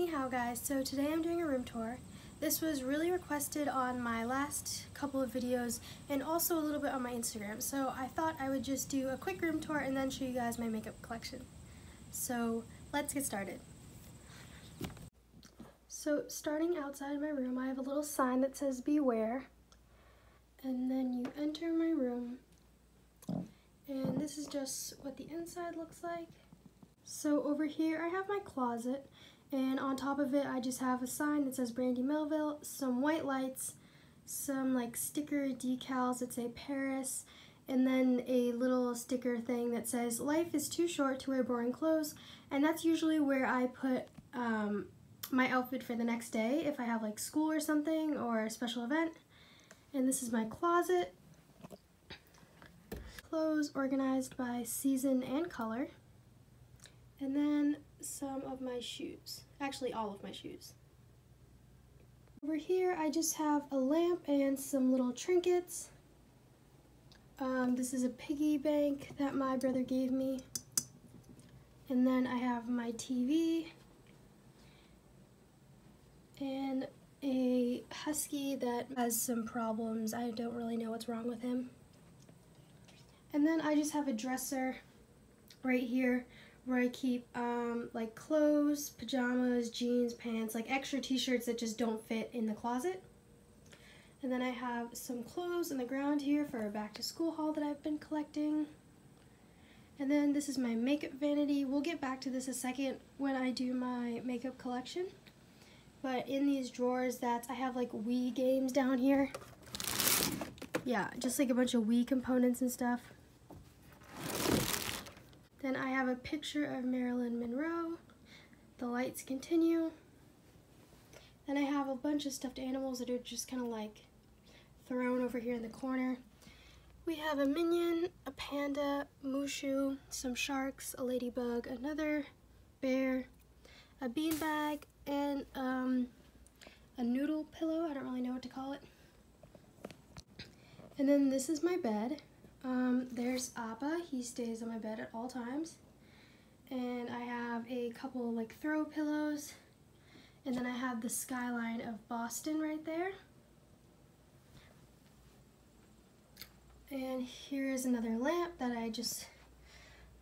Ni hao guys, so today I'm doing a room tour. This was really requested on my last couple of videos and also a little bit on my Instagram, so I thought I would just do a quick room tour and then show you guys my makeup collection. So let's get started. So starting outside my room, I have a little sign that says beware, and then you enter my room and this is just what the inside looks like. So over here I have my closet, and on top of it I just have a sign that says Brandy Melville, some white lights, some like sticker decals that say Paris, and then a little sticker thing that says life is too short to wear boring clothes, and that's usually where I put my outfit for the next day if I have like school or something or a special event. And this is my closet. Clothes organized by season and color. And then some of my shoes. Actually, all of my shoes. Over here, I just have a lamp and some little trinkets. This is a piggy bank that my brother gave me. And then I have my TV. And a husky that has some problems. I don't really know what's wrong with him. And then I just have a dresser right here where I keep like clothes, pajamas, jeans, pants, like extra t-shirts that just don't fit in the closet. And then I have some clothes on the ground here for a back to school haul that I've been collecting. And then this is my makeup vanity. We'll get back to this a second when I do my makeup collection. But in these drawers, I have like Wii games down here. Yeah, just like a bunch of Wii components and stuff. Then I have a picture of Marilyn Monroe. The lights continue. Then I have a bunch of stuffed animals that are just kind of like thrown over here in the corner. We have a minion, a panda, Mushu, some sharks, a ladybug, another bear, a beanbag, and a noodle pillow. I don't really know what to call it. And then this is my bed. There's Appa. He stays on my bed at all times. And I have a couple like throw pillows. And then I have the skyline of Boston right there. And here is another lamp that I just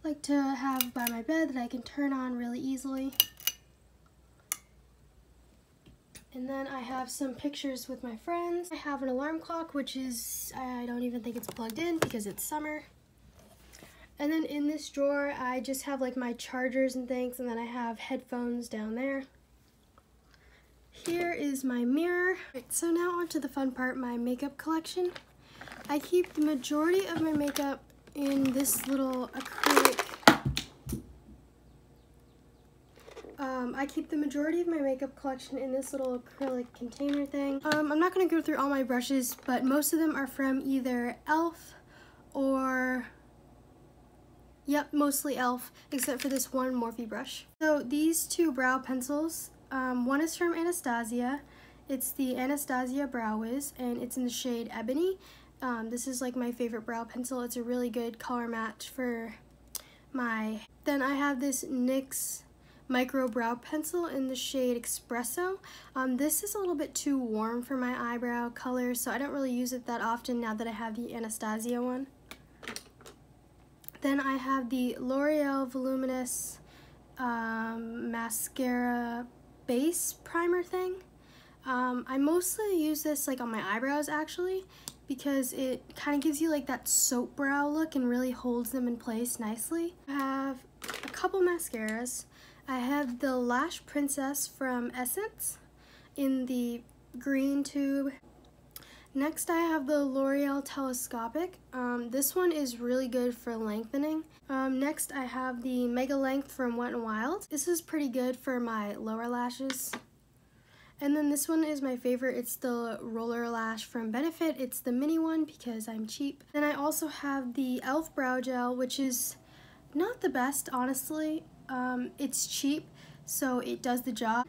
like to have by my bed that I can turn on really easily. And then I have some pictures with my friends. I have an alarm clock, which is, I don't even think it's plugged in because it's summer. And then in this drawer, I just have like my chargers and things, and then I have headphones down there. Here is my mirror. Right, so now on to the fun part, my makeup collection. I keep the majority of my makeup in this little acrylic collection in this little acrylic container thing. I'm not going to go through all my brushes, but most of them are from either e.l.f. or, yep, mostly e.l.f. except for this one Morphe brush. So these two brow pencils, one is from Anastasia. It's the Anastasia Brow Wiz, and it's in the shade Ebony. This is like my favorite brow pencil. It's a really good color match for my... Then I have this NYX micro brow pencil in the shade Espresso. This is a little bit too warm for my eyebrow color, so I don't really use it that often now that I have the Anastasia one. Then I have the L'Oreal Voluminous mascara base primer thing. I mostly use this like on my eyebrows actually, because it kind of gives you like that soap brow look and really holds them in place nicely. I have a couple mascaras. I have the Lash Princess from Essence in the green tube. Next I have the L'Oreal Telescopic. This one is really good for lengthening. Next I have the Mega Length from Wet n Wild. This is pretty good for my lower lashes. And then this one is my favorite. It's the Roller Lash from Benefit. It's the mini one because I'm cheap. Then I also have the e.l.f. Brow Gel, which is not the best, honestly. It's cheap, so it does the job,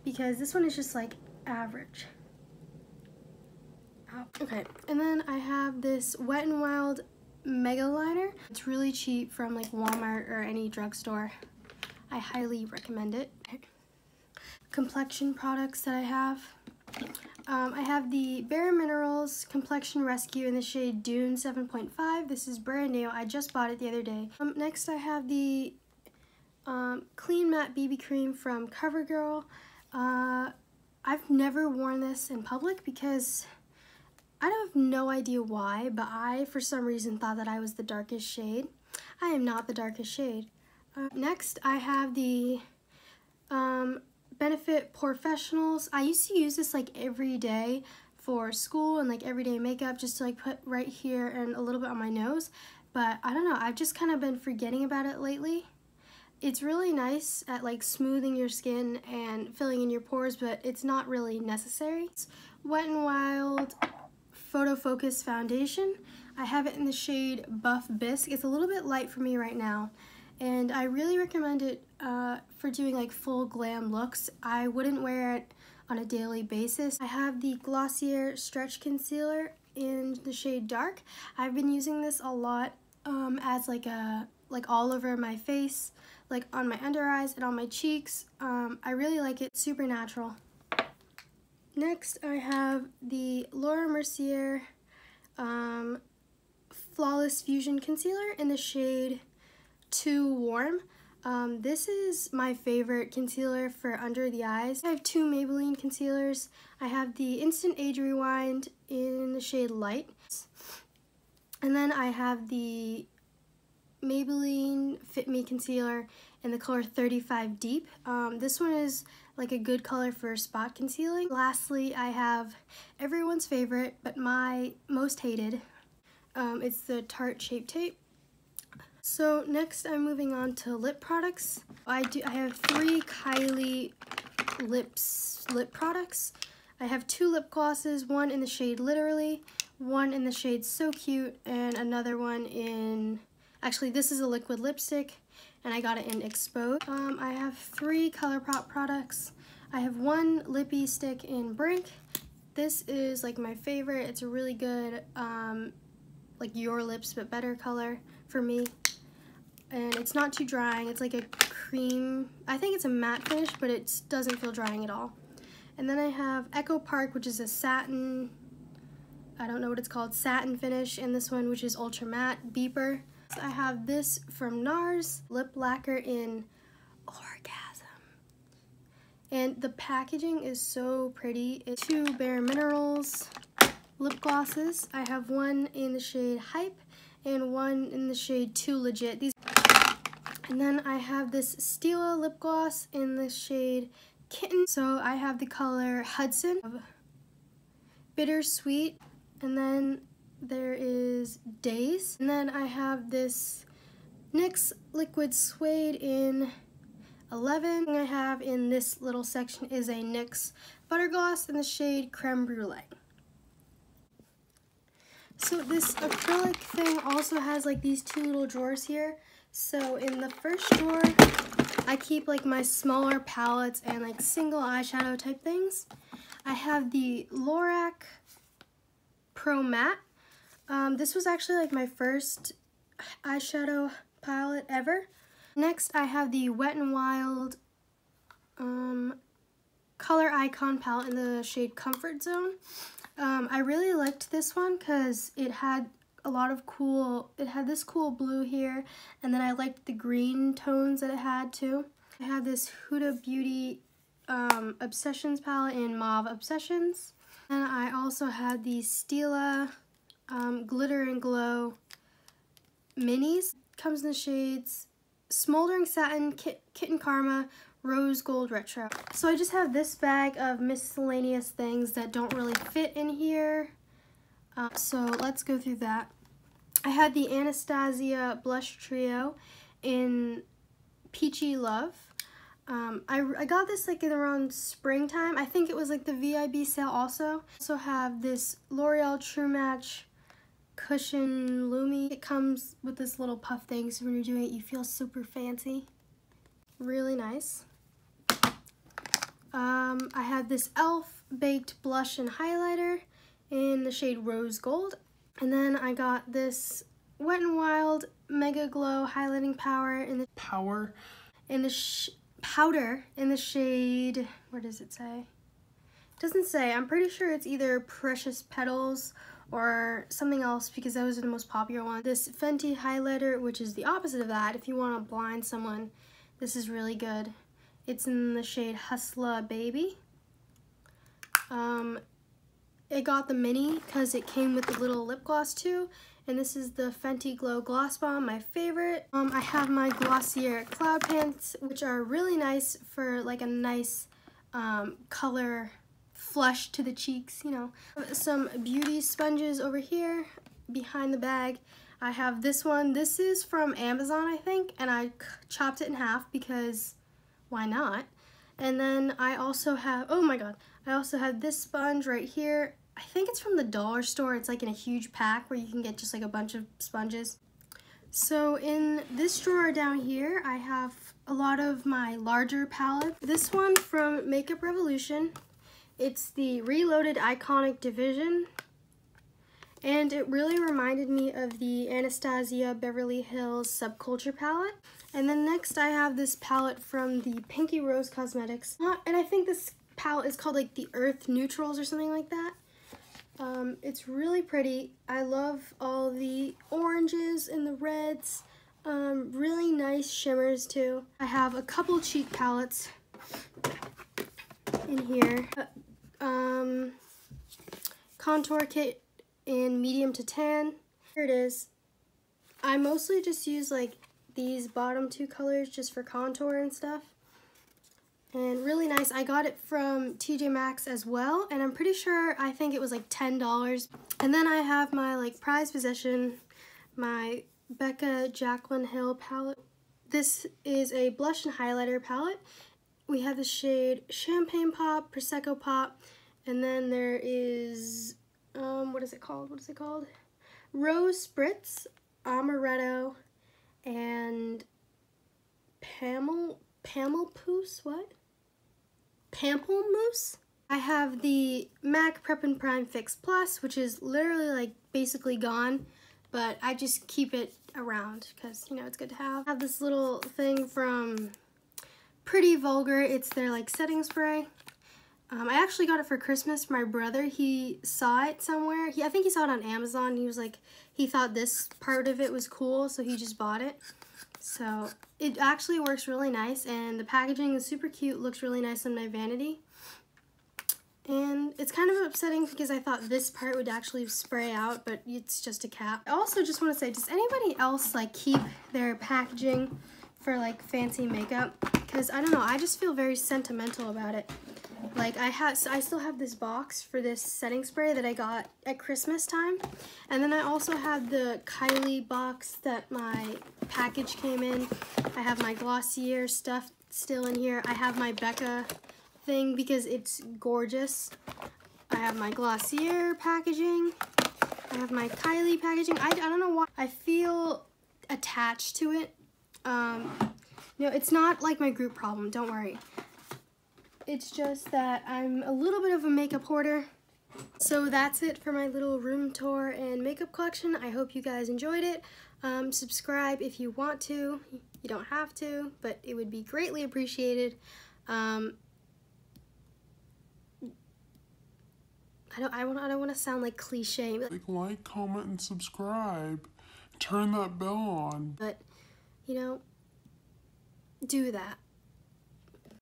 because this one is just like average. Ow. Okay, and then I have this Wet n Wild Mega Liner. It's really cheap from like Walmart or any drugstore. I highly recommend it. complexion products that I have. I have the Bare Minerals Complexion Rescue in the shade Dune 7.5. This is brand new. I just bought it the other day. Next I have the Clean Matte BB Cream from CoverGirl. I've never worn this in public because I have no idea why, but I, for some reason, thought that I was the darkest shade. I am not the darkest shade. Next, I have the Benefit Professionals. I used to use this like every day for school and like everyday makeup, just to like put right here and a little bit on my nose. But I don't know, I've just kind of been forgetting about it lately. It's really nice at like smoothing your skin and filling in your pores, but it's not really necessary. It's Wet n Wild Photo Focus Foundation. I have it in the shade Buff Bisque. It's a little bit light for me right now, and I really recommend it for doing like full glam looks. I wouldn't wear it on a daily basis. I have the Glossier Stretch Concealer in the shade Dark. I've been using this a lot as like all over my face, like on my under eyes and on my cheeks. I really like it, super natural. Next I have the Laura Mercier Flawless Fusion Concealer in the shade Too Warm. This is my favorite concealer for under the eyes. I have two Maybelline concealers. I have the Instant Age Rewind in the shade Light. And then I have the Maybelline Fit Me Concealer in the color 35 Deep. This one is like a good color for spot concealing. Lastly, I have everyone's favorite, but my most hated. It's the Tarte Shape Tape. So next I'm moving on to lip products. I have 3 Kylie lip products. I have 2 lip glosses, one in the shade Literally, one in the shade So Cute, and another one in, actually this is a liquid lipstick, and I got it in Exposed. I have 3 ColourPop products. I have 1 lippy stick in Brink. This is like my favorite. It's a really good, like Your Lips But Better color for me. And it's not too drying. It's like a cream, I think it's a matte finish, but it doesn't feel drying at all. And then I have Echo Park, which is a satin, I don't know what it's called, satin finish, and this one, which is ultra matte, Beeper. So I have this from NARS, lip lacquer in Orgasm. And the packaging is so pretty. It's 2 Bare Minerals lip glosses. I have one in the shade Hype and one in the shade Too Legit. And then I have this Stila lip gloss in the shade Kitten. So I have the color Hudson, Bittersweet, and then there is Days. And then I have this NYX Liquid Suede in 11. I have in this little section is a NYX Butter Gloss in the shade Creme Brulee. So this acrylic thing also has like these 2 little drawers here. So in the first drawer, I keep like my smaller palettes and like single eyeshadow type things. I have the Lorac Pro Matte. This was actually like my first eyeshadow palette ever. Next, I have the Wet n Wild Color Icon palette in the shade Comfort Zone. I really liked this one because it had a lot of cool, it had this cool blue here, and then I liked the green tones that it had too. I have this Huda Beauty Obsessions palette in Mauve Obsessions. And I also had the Stila Glitter and Glow Minis. Comes in the shades Smoldering Satin, Kitten Karma, Rose Gold Retro. So I just have this bag of miscellaneous things that don't really fit in here. So let's go through that. I had the Anastasia Blush Trio in Peachy Love. I got this like in around springtime. I think it was like the VIB sale also. Also have this L'Oreal True Match Cushion Lumi. It comes with this little puff thing, so when you're doing it, you feel super fancy. Really nice. I have this e.l.f. Baked Blush and Highlighter in the shade Rose Gold. And then I got this Wet n Wild Mega Glow Highlighting Power in the powder in the shade, where does it say? It doesn't say. I'm pretty sure it's either Precious Petals or something else because those are the most popular ones. This Fenty highlighter, which is the opposite of that. If you want to blind someone, this is really good. It's in the shade Hustla Baby. It got the mini because it came with the little lip gloss too. And this is the Fenty Glow Gloss Bomb, my favorite. I have my Glossier Cloud Pants, which are really nice for like a nice color flush to the cheeks, you know. Some beauty sponges over here behind the bag. I have this one. This is from Amazon, I think, and I chopped it in half because why not? And then I also have, oh my god, I also have this sponge right here. I think it's from the dollar store. It's like in a huge pack where you can get just like a bunch of sponges. So in this drawer down here, I have a lot of my larger palettes. This one from Makeup Revolution. It's the Reloaded Iconic Division. And it really reminded me of the Anastasia Beverly Hills Subculture palette. And then next I have this palette from the Pinky Rose Cosmetics. And I think this palette is called like the Earth Neutrals or something like that. It's really pretty. I love all the oranges and the reds. Really nice shimmers too. I have a couple cheek palettes in here. Contour kit in medium to tan. Here it is. I mostly just use like these bottom two colors just for contour and stuff. And really nice. I got it from TJ Maxx as well, and I'm pretty sure, I think it was like $10. And then I have my like prized possession, my Becca Jaclyn Hill palette. This is a blush and highlighter palette. We have the shade Champagne Pop, Prosecco Pop, and then there is, what is it called? What is it called? Rose Spritz, Amaretto, and Pamplemousse, what? Pamplemousse? I have the MAC Prep and Prime Fix Plus, which is literally like basically gone, but I just keep it around because, you know, it's good to have. I have this little thing from Pretty Vulgar. It's their like setting spray. I actually got it for Christmas. My brother, he saw it somewhere. I think he saw it on Amazon. He was like, he thought this part of it was cool, so he just bought it. So it actually works really nice, and the packaging is super cute, looks really nice on my vanity. And it's kind of upsetting because I thought this part would actually spray out, but it's just a cap. I also just want to say, does anybody else like keep their packaging for like fancy makeup? Because I don't know, I just feel very sentimental about it. Like I still have this box for this setting spray that I got at Christmas time. And then I also have the Kylie box that my package came in. I have my Glossier stuff still in here. I have my Becca thing because it's gorgeous. I have my Glossier packaging. I have my Kylie packaging. I don't know why. I feel attached to it. You know, it's not like my group problem, don't worry. It's just that I'm a little bit of a makeup hoarder. So that's it for my little room tour and makeup collection. I hope you guys enjoyed it. Subscribe if you want to. You don't have to, but it would be greatly appreciated. I don't want to sound like cliche. Like, comment, and subscribe. Turn that bell on. But, you know, do that.